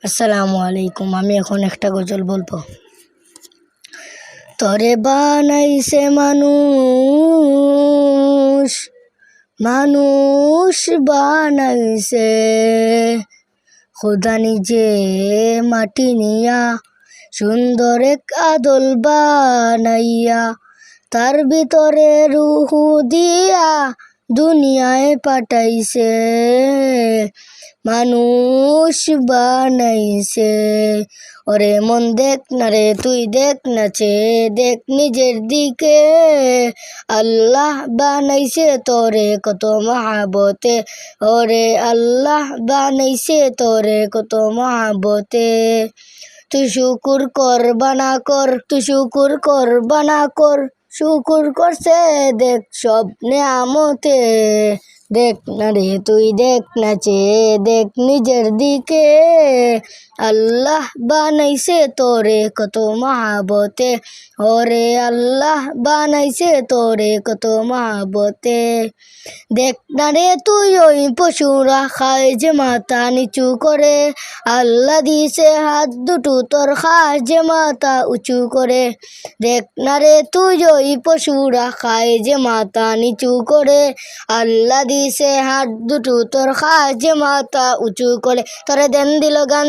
আসসালামু আলাইকুম। আমি এখন একটা গজল বলবো। তরে বানাইছে মানুষ, মানুষ বানাইছে খোদা নিজে মাটি নিয়া, সুন্দর এক আদল বানাইয়া, তার ভিতরে রুহু দিয়া দুনিয়ায় পাঠাইছে, মানুষ বানাইছে। ওরে মন দেখ না রে তুই দেখ নাচে, দেখ নিজের দিকে, আল্লাহ বানাইছে তোরে কত মহাবতে, ওরে আল্লাহ বানাইছে তোরে কত মহাবতে। তুই শুকুর কর বানা কর, তুই শুকুর কর বানা কর, শুকুর করছে দেখ সব নেয়ামতে। দেখ না রে তুই দেখ নাচে, দেখ নিজের দিকে, আল্লাহ বানাইছে তোরে কত মহাবতে, ওরে আল্লাহ বানাইছে তোরে কত মহাবতে। দেখ না রে তুই ওই পশুরা খায় যে মাথা নিচু করে, আল্লাহ দিছে হাত দুটো তোর খায় যে মাথা উঁচু করে। দেখ না রে তুই ওই পশুরা খায় যে মাথা নিচু করে, আল্লাহ দিছে হাত দুটো তোর খায় যে মাথা উঁচু করে। তোরে দেন দিল গান